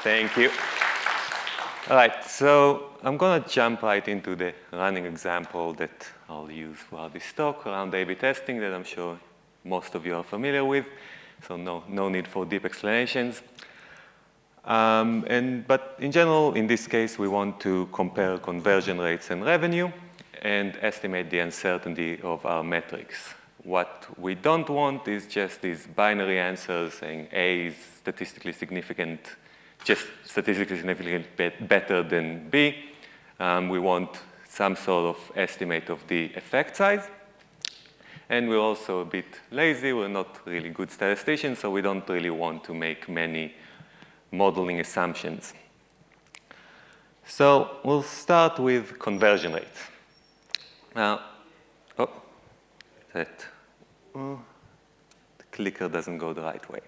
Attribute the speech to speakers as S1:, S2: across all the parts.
S1: Thank you. All right, so I'm going to jump right into the running example that I'll use throughout this talk around A/B testing that I'm sure most of you are familiar with, so no need for deep explanations. But in general, in this case, we want to compare conversion rates and revenue and estimate the uncertainty of our metrics. What we don't want is just these binary answers saying A is statistically significant, just statistically significantly better than B. We want some sort of estimate of the effect size. And we're also a bit lazy. We're not really good statisticians, so we don't really want to make many modeling assumptions. So we'll start with conversion rates. Now, the clicker doesn't go the right way.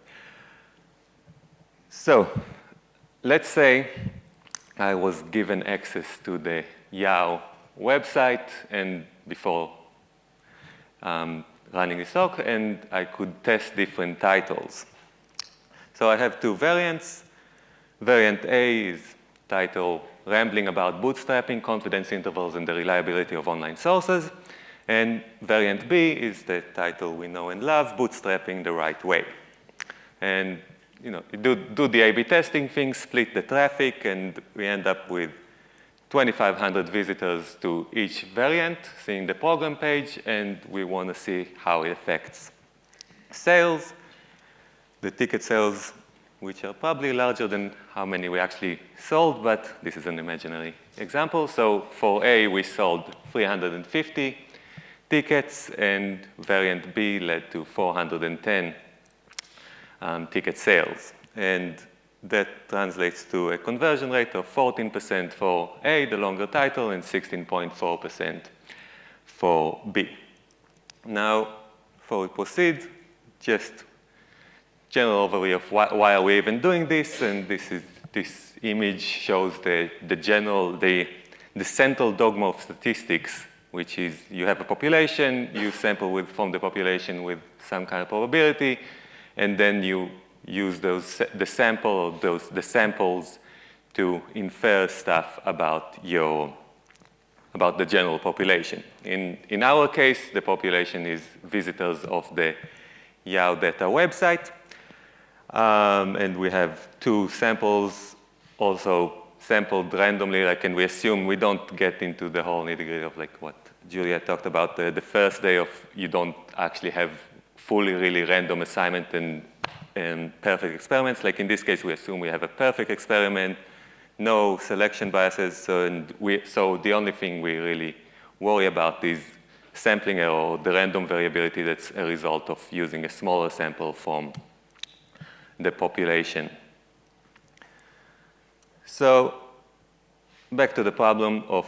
S1: So let's say I was given access to the YOW website and before running this talk, and I could test different titles. So I have two variants. Variant A is title Rambling About Bootstrapping, Confidence Intervals and the Reliability of Online Sources. And variant B is the title we know and love, Bootstrapping the Right Way. And do the A/B testing thing, split the traffic, and we end up with 2,500 visitors to each variant, seeing the program page, and we want to see how it affects sales, the ticket sales, which are probably larger than how many we actually sold, but this is an imaginary example. So for A, we sold 350 tickets, and variant B led to 410 ticket sales. And that translates to a conversion rate of 14% for A, the longer title, and 16.4% for B. Now, before we proceed, just general overview of why are we even doing this, and this image shows the central dogma of statistics, which is you have a population, you sample from the population with some kind of probability, and then you use the samples to infer stuff about the general population. In our case, the population is visitors of the YOW data website. And we have two samples also sampled randomly, and we assume we don't get into the whole nitty-gritty of what Julia talked about, the first day of you don't actually have fully really random assignment and perfect experiments. Like in this case, we assume we have a perfect experiment, no selection biases, so the only thing we really worry about is sampling error, or the random variability that's a result of using a smaller sample from the population. So back to the problem of,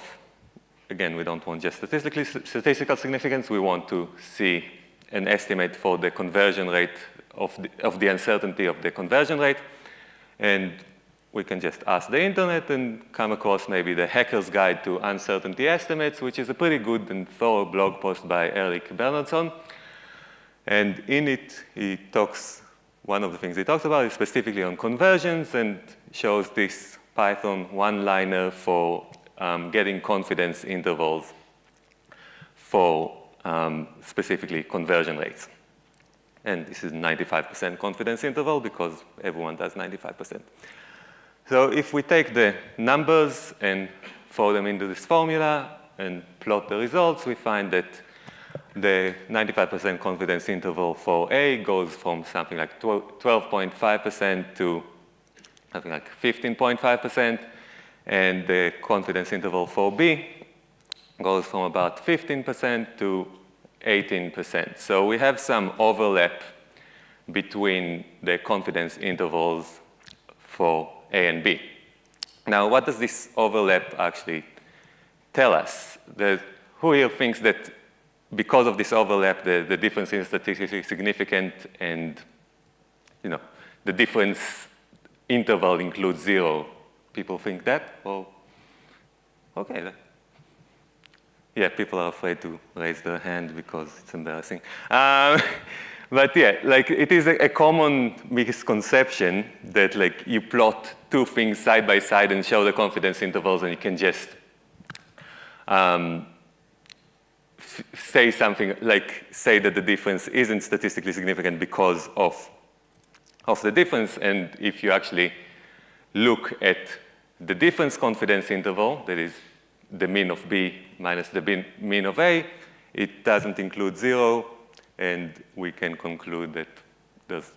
S1: again, we don't want just statistical significance. We want to see an estimate for the conversion rate of the uncertainty of the conversion rate. And we can just ask the internet and come across maybe the Hacker's Guide to Uncertainty Estimates, which is a pretty good and thorough blog post by Eric Bernardson. And in it, one of the things he talks about is specifically on conversions, and shows this Python one-liner for getting confidence intervals for specifically conversion rates. And this is 95% confidence interval because everyone does 95%. So if we take the numbers and throw them into this formula and plot the results, we find that the 95% confidence interval for A goes from something like 12.5% to something like 15.5%, and the confidence interval for B goes from about 15% to 18%. So we have some overlap between the confidence intervals for A and B. Now, what does this overlap actually tell us? Who here thinks that because of this overlap, the difference is statistically significant, and the difference interval includes 0? People think that? Well, okay. Yeah, people are afraid to raise their hand because it's embarrassing. But yeah, like it is a common misconception that like you plot two things side by side and show the confidence intervals, and you can just say something like say that the difference isn't statistically significant because of the difference. And if you actually look at the difference confidence interval, that is the mean of B minus the mean of A, it doesn't include 0. And we can conclude that there's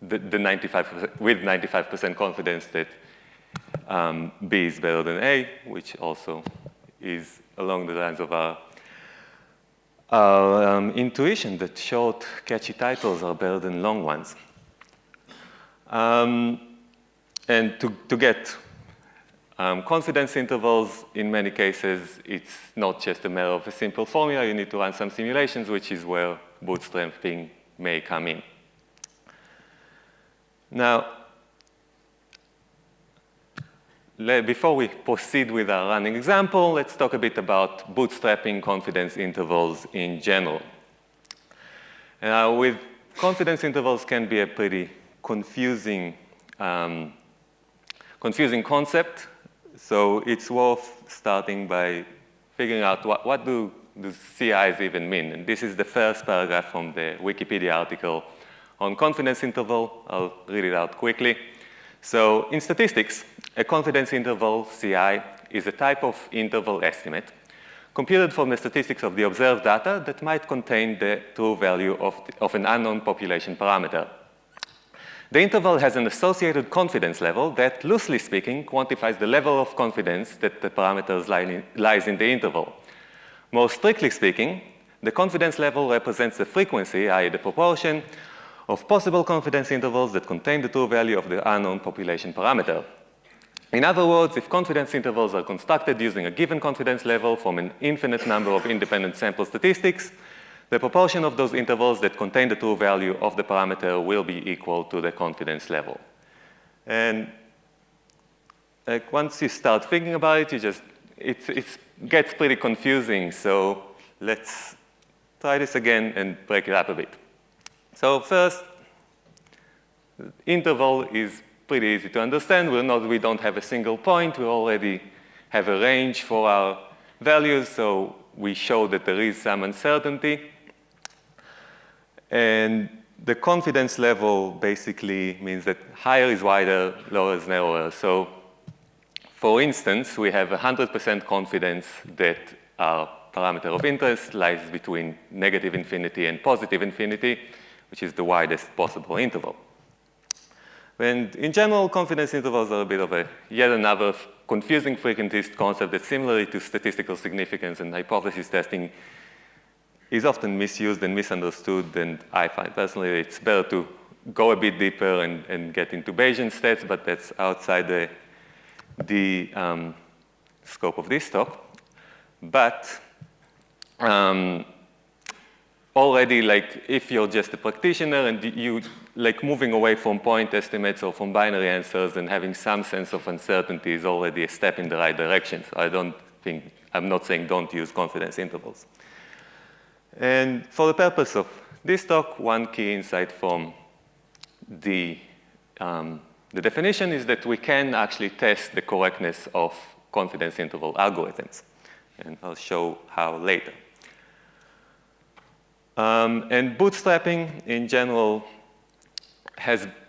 S1: the 95%, with 95% confidence that B is better than A, which also is along the lines of our intuition that short, catchy titles are better than long ones. And to get confidence intervals, in many cases, it's not just a matter of a simple formula. You need to run some simulations, which is where bootstrapping may come in. Now, before we proceed with our running example, let's talk a bit about bootstrapping confidence intervals in general. With confidence intervals can be a pretty confusing concept. So it's worth starting by figuring out what do CIs even mean. And this is the first paragraph from the Wikipedia article on confidence interval. I'll read it out quickly. So in statistics, a confidence interval, CI, is a type of interval estimate computed from the statistics of the observed data that might contain the true value of an unknown population parameter. The interval has an associated confidence level that, loosely speaking, quantifies the level of confidence that the parameters lies in the interval. More strictly speaking, the confidence level represents the frequency, i.e. the proportion, of possible confidence intervals that contain the true value of the unknown population parameter. In other words, if confidence intervals are constructed using a given confidence level from an infinite number of independent sample statistics, the proportion of those intervals that contain the true value of the parameter will be equal to the confidence level. And like once you start thinking about it, it gets pretty confusing. So let's try this again and break it up a bit. So first, interval is pretty easy to understand. We don't have a single point. We already have a range for our values. So we show that there is some uncertainty. And the confidence level basically means that higher is wider, lower is narrower. So for instance, we have 100% confidence that our parameter of interest lies between negative infinity and positive infinity, which is the widest possible interval. And in general, confidence intervals are a bit of yet another confusing frequentist concept that, similarly to statistical significance and hypothesis testing, is often misused and misunderstood. And I find personally it's better to go a bit deeper and get into Bayesian stats, but that's outside the scope of this talk. But already, like, if you're just a practitioner and you like moving away from point estimates or from binary answers and having some sense of uncertainty is already a step in the right direction. So I'm not saying don't use confidence intervals. And for the purpose of this talk, one key insight from the definition is that we can actually test the correctness of confidence interval algorithms. And I'll show how later. And bootstrapping in general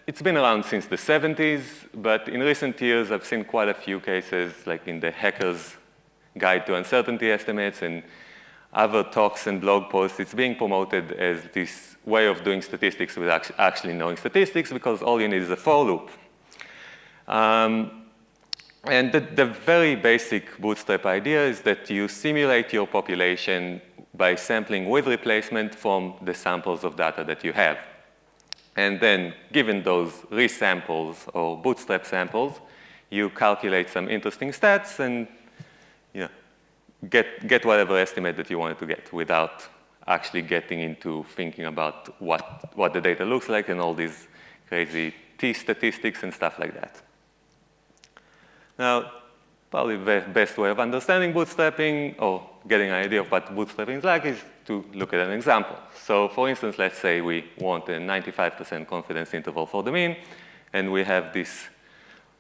S1: it's been around since the 70s, but in recent years I've seen quite a few cases, like in the Hacker's Guide to Uncertainty Estimates and other talks and blog posts. It's being promoted as this way of doing statistics without actually knowing statistics, because all you need is a for loop. And the very basic bootstrap idea is that you simulate your population by sampling with replacement from the samples of data that you have. And then, given those resamples or bootstrap samples, you calculate some interesting stats and get whatever estimate that you wanted to get without actually getting into thinking about what the data looks like and all these crazy t-statistics and stuff like that. Now, probably the best way of understanding bootstrapping or getting an idea of what bootstrapping is like is to look at an example. So for instance, let's say we want a 95% confidence interval for the mean, and we have this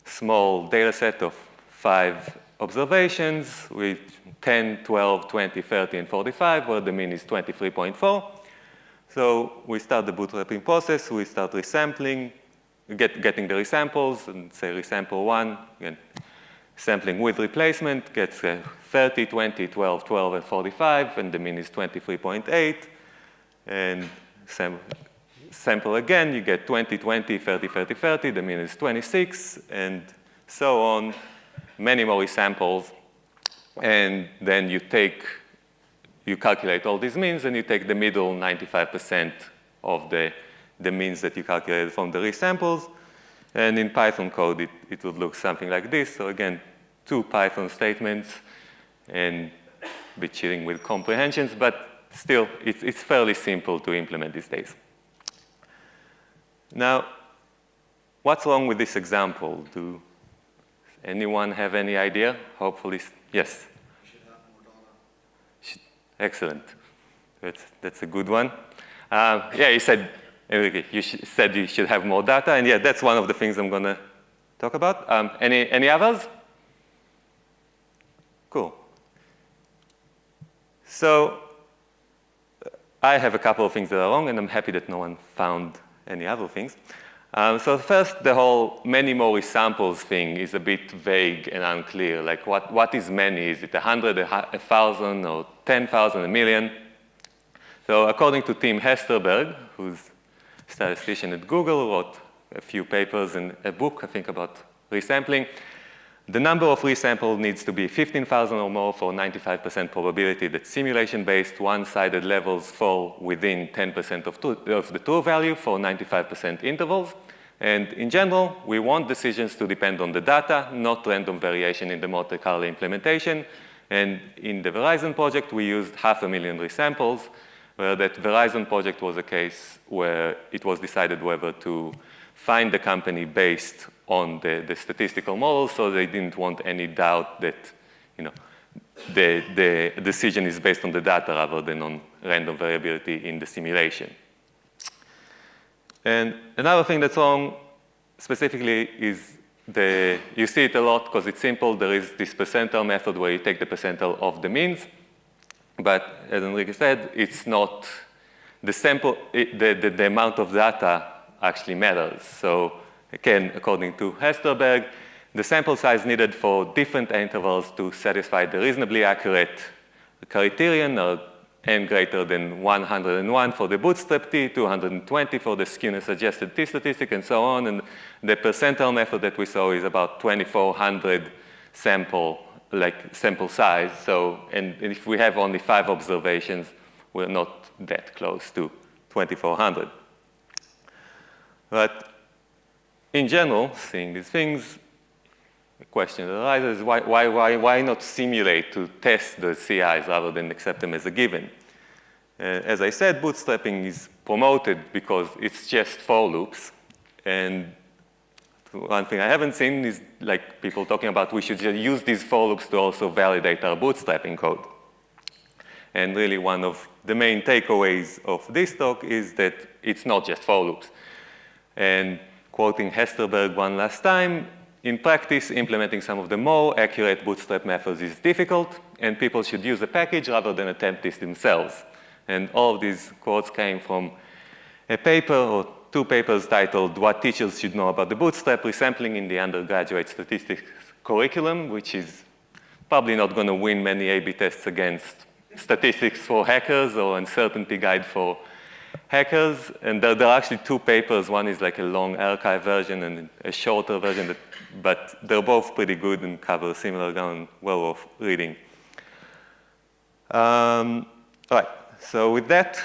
S1: small data set of 5 observations with 10, 12, 20, 30, and 45, where the mean is 23.4. So we start the bootstrapping process. We start resampling, getting the resamples, and say resample 1, again, sampling with replacement, gets 30, 20, 12, 12, and 45, and the mean is 23.8. And sample again, you get 20, 20, 30, 30, 30, the mean is 26, and so on. Many more resamples, and then you calculate all these means, and you take the middle 95% of the means that you calculated from the resamples. And in Python code, it would look something like this. So again, 2 Python statements, and a bit cheating with comprehensions, but still, it's fairly simple to implement these days. Now, what's wrong with this example? Do anyone have any idea? Hopefully, yes?
S2: We should have more data.
S1: Excellent. That's a good one. Yeah, you said, Enrique, said you should have more data, and yeah, that's one of the things I'm going to talk about. Any others? Cool. So I have a couple of things that are wrong, and I'm happy that no one found any other things. So first, the whole many more resamples thing is a bit vague and unclear. Like, what is many? Is it 100, 1,000, or 10,000, a million? So according to Tim Hesterberg, who's a statistician at Google, wrote a few papers and a book, I think, about resampling. The number of resamples needs to be 15,000 or more for 95% probability that simulation-based one-sided levels fall within 10% of the true value for 95% intervals. And in general, we want decisions to depend on the data, not random variation in the Monte Carlo implementation. And in the Verizon project, we used 500,000 resamples, where that Verizon project was a case where it was decided whether to find the company based on the statistical model, so they didn't want any doubt that the decision is based on the data rather than on random variability in the simulation. And another thing that's wrong specifically is you see it a lot because it's simple. There is this percentile method where you take the percentile of the means. But as Enrique said, it's not the sample, the amount of data actually matters. So again, according to Hesterberg, the sample size needed for different intervals to satisfy the reasonably accurate criterion are n greater than 101 for the bootstrap t, 220 for the skewness adjusted t statistic, and so on. And the percentile method that we saw is about 2,400 sample size. So, and if we have only 5 observations, we're not that close to 2,400. But in general, seeing these things, the question that arises is why not simulate to test the CIs rather than accept them as a given? As I said, bootstrapping is promoted because it's just for loops. And one thing I haven't seen is like people talking about we should just use these for loops to also validate our bootstrapping code. And really one of the main takeaways of this talk is that it's not just for loops. And quoting Hesterberg one last time, in practice, implementing some of the more accurate bootstrap methods is difficult, and people should use a package rather than attempt this themselves. And all of these quotes came from a paper or 2 papers titled What Teachers Should Know About the Bootstrap Resampling in the Undergraduate Statistics Curriculum, which is probably not going to win many A/B tests against Statistics for Hackers or Uncertainty Guide for Hackers. And there are actually 2 papers. One is like a long archive version and a shorter version, but they're both pretty good and cover similar ground, well worth reading. All right, so with that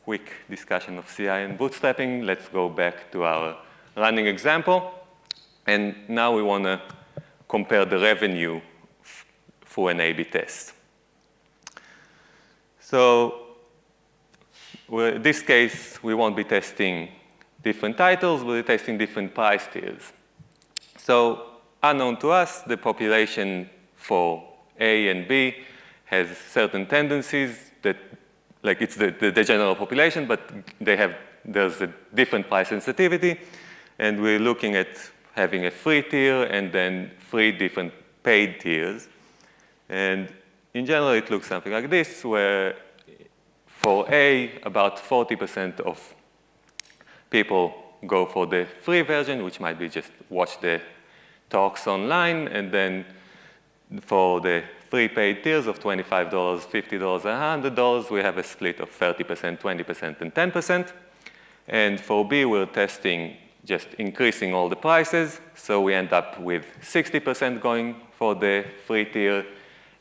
S1: quick discussion of CI and bootstrapping, let's go back to our running example. And now we want to compare the revenue for an A/B test. So in this case, we won't be testing different titles, we'll be testing different price tiers. So unknown to us, the population for A and B has certain tendencies that, like it's the general population, but there's a different price sensitivity, and we're looking at having a free tier and then 3 different paid tiers. And in general, it looks something like this, where for A, about 40% of people go for the free version, which might be just watch the talks online, and then for the 3 paid tiers of $25, $50, and $100, we have a split of 30%, 20%, and 10%. And for B, we're testing just increasing all the prices, so we end up with 60% going for the free tier,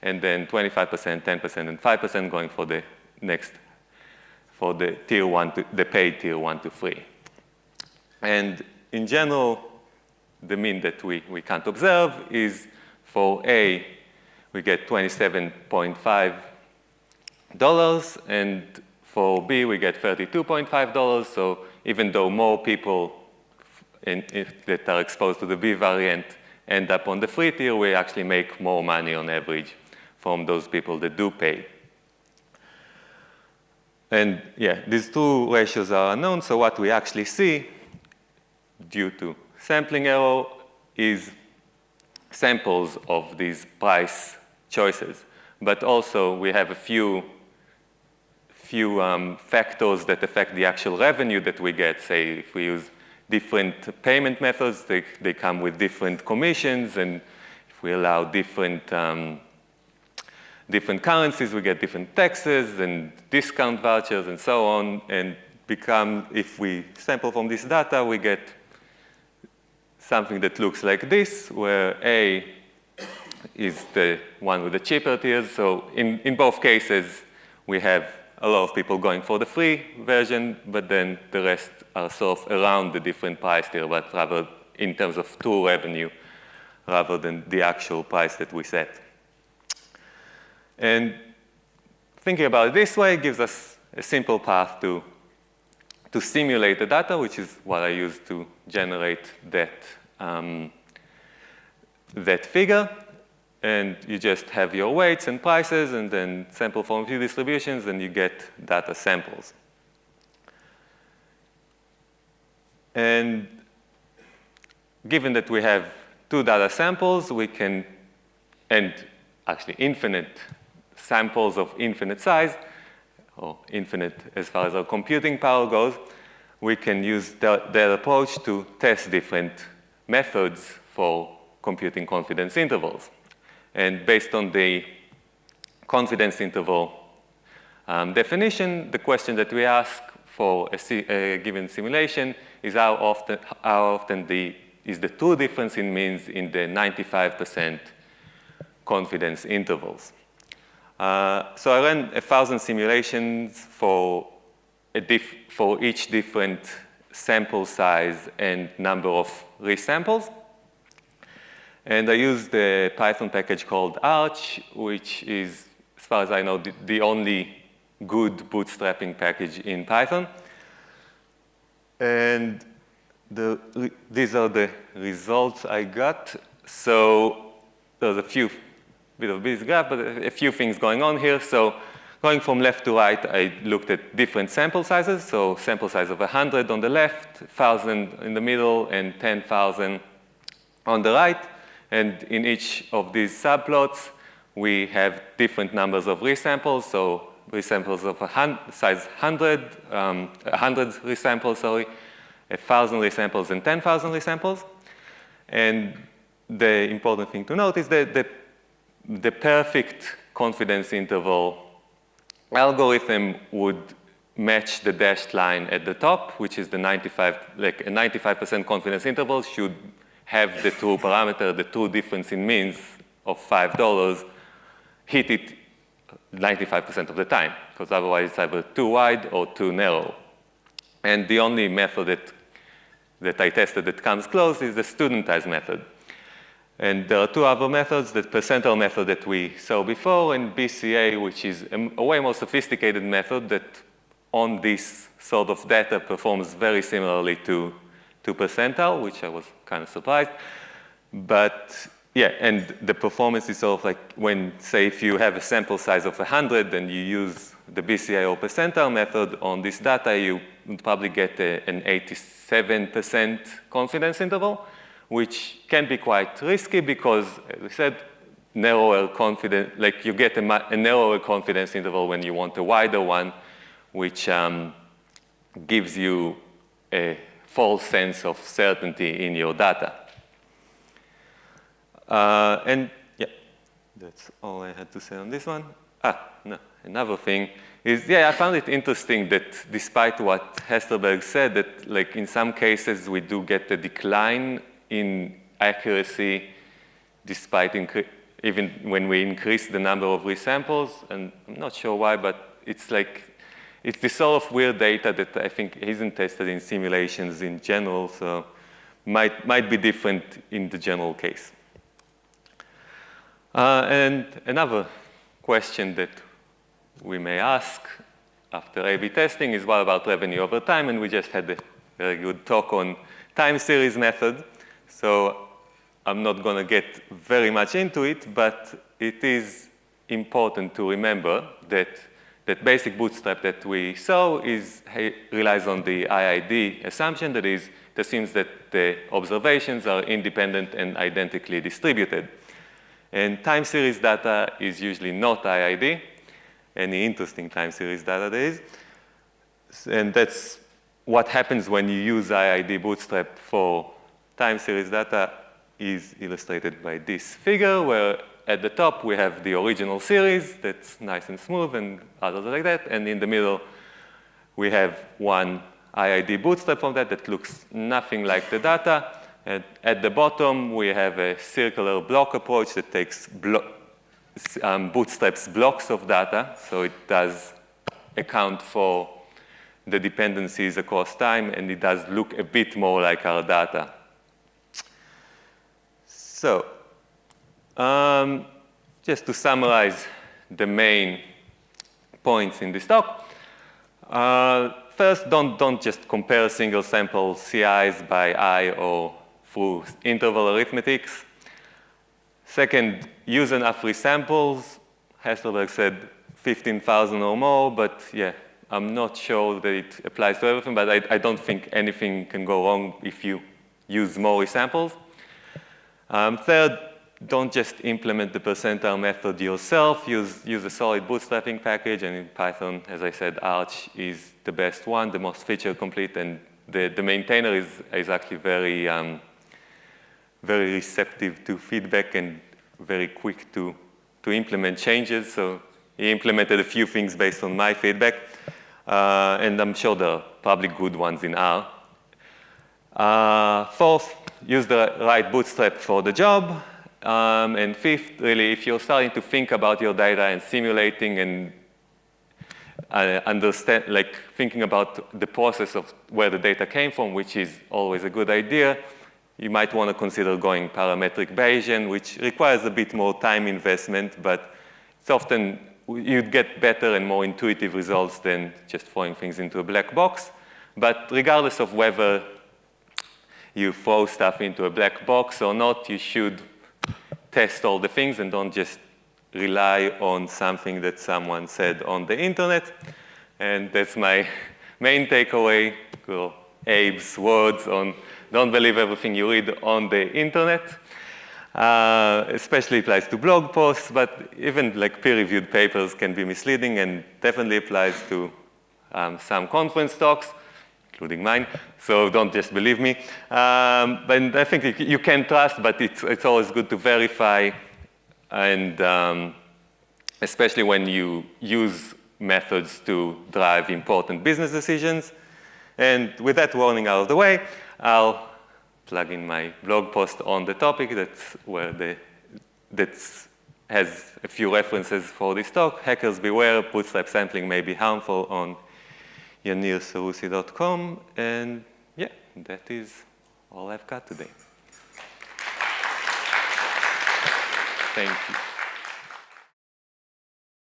S1: and then 25%, 10%, and 5% going for the next, for the tier 1, the paid tier 1 to 3. And in general, the mean that we can't observe is for A, we get $27.5, and for B, we get $32.5. So even though more people that are exposed to the B variant end up on the free tier, we actually make more money on average from those people that do pay. And yeah, these 2 ratios are unknown, so what we actually see due to sampling error is samples of these price choices. But also, we have a few factors that affect the actual revenue that we get. Say, if we use different payment methods, they come with different commissions, and if we allow different currencies, we get different taxes and discount vouchers and so on, and if we sample from this data, we get something that looks like this, where A is the one with the cheaper tiers. So in both cases, we have a lot of people going for the free version, but then the rest are sort of around the different price tier, but rather in terms of true revenue, rather than the actual price that we set. And thinking about it this way gives us a simple path to simulate the data, which is what I use to generate that figure. And you just have your weights and prices, and then sample from a few distributions, and you get data samples. And given that we have 2 data samples, we can, and actually infinite samples of infinite size, or infinite as far as our computing power goes, we can use that approach to test different methods for computing confidence intervals. And based on the confidence interval definition, the question that we ask for a given simulation is how often is the true difference in means in the 95% confidence intervals. So I ran 1,000 simulations for each different sample size and number of resamples. And I used a Python package called Arch, which is, as far as I know, the only good bootstrapping package in Python. And these are the results I got. So there's a bit of a busy graph, but a few things going on here. So going from left to right, I looked at different sample sizes. So sample size of 100 on the left, 1,000 in the middle, and 10,000 on the right. And in each of these subplots, we have different numbers of resamples. So resamples of size 100, 100 resamples, sorry, 1,000 resamples, and 10,000 resamples. And the important thing to note is that the perfect confidence interval algorithm would match the dashed line at the top, which is the 95% confidence interval should have the true parameter, the true difference in means of $5, hit it 95% of the time, because otherwise it's either too wide or too narrow. And the only method that I tested that comes close is the studentized method. And there are 2 other methods, the percentile method that we saw before, and BCA, which is a way more sophisticated method that on this sort of data performs very similarly to percentile, which I was kind of surprised. But yeah, and the performance is sort of like when, say, if you have a sample size of 100 and you use the BCI or percentile method on this data, you would probably get an 87% confidence interval, which can be quite risky because, as we said, narrower confidence, like you get a narrower confidence interval when you want a wider one, which gives you a false sense of certainty in your data. And yeah, that's all I had to say on this one. No, another thing is, yeah, I found it interesting that despite what Hesterberg said, that like in some cases we do get a decline in accuracy despite even when we increase the number of resamples, and I'm not sure why, but it's like, it's this sort of weird data that I think isn't tested in simulations in general, so might be different in the general case. And another question that we may ask after A/B testing is, what about revenue over time? And we just had a very good talk on time series method. So I'm not going to get very much into it, but it is important to remember that that basic bootstrap that we saw relies on the IID assumption, that is, it assumes that the observations are independent and identically distributed. And time series data is usually not IID, any interesting time series data there is. And that's what happens when you use IID bootstrap for time series data is illustrated by this figure, where at the top we have the original series that's nice and smooth and others like that. And in the middle, we have one IID bootstrap from that looks nothing like the data. And at the bottom, we have a circular block approach that takes bootstraps blocks of data. So it does account for the dependencies across time, and it does look a bit more like our data. So just to summarize the main points in this talk, first, don't just compare single sample CIs by eye or through interval arithmetics. Second, use enough resamples. Hesterberg said 15,000 or more, but yeah, I'm not sure that it applies to everything, but I don't think anything can go wrong if you use more resamples. Third, don't just implement the percentile method yourself. Use a solid bootstrapping package, and in Python, as I said, Arch is the best one, the most feature complete, and the maintainer is actually very very receptive to feedback and very quick to implement changes. So he implemented a few things based on my feedback, and I'm sure there are probably good ones in R. Fourth, use the right bootstrap for the job. And fifth, really, if you're starting to think about your data and simulating and understand, like thinking about the process of where the data came from, which is always a good idea, you might want to consider going parametric Bayesian, which requires a bit more time investment, but it's often, you'd get better and more intuitive results than just throwing things into a black box. But regardless of whether you throw stuff into a black box or not, you should test all the things and don't just rely on something that someone said on the internet. And that's my main takeaway, Abe's words on don't believe everything you read on the internet. Especially applies to blog posts, but even like peer-reviewed papers can be misleading, and definitely applies to some conference talks, including mine. So don't just believe me. But I think you can trust, but it's always good to verify, and especially when you use methods to drive important business decisions. And with that warning out of the way, I'll plug in my blog post on the topic that has a few references for this talk. Hackers beware, bootstrap sampling may be harmful, on yanirseroussi.com. And yeah, that is all I've got today. Thank you.